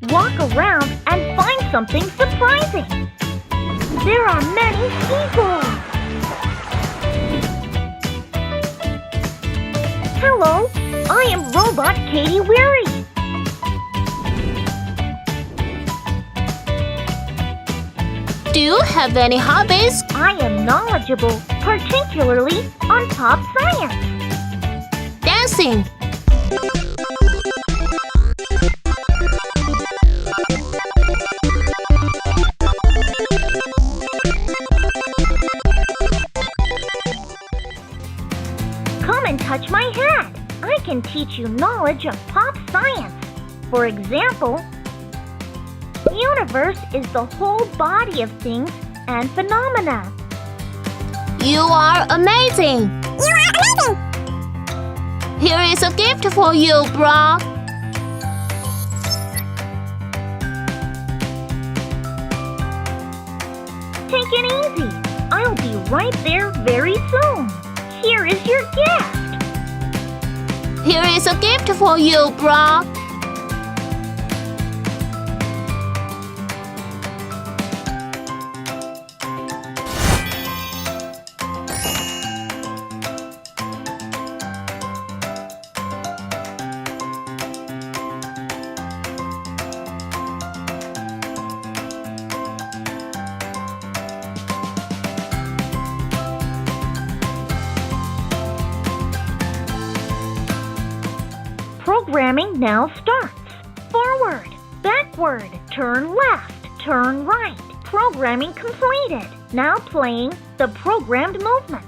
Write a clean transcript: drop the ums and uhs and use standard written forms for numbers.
Walk around and find something surprising. There are many seagulls. Hello, I am Robot Katie Weary. Do you have any hobbies? I am knowledgeable, particularly on pop science. Dancing. Come and touch my hat. I can teach you knowledge of pop science. For example, the universe is the whole body of things and phenomena. You are amazing. You are amazing! Here is a gift for you, bro. Take it easy. I'll be right there very soon. Here is your gift. Here is a gift for you, bro. Programming now starts. Forward, backward, turn left, turn right. Programming completed. Now playing the programmed movement.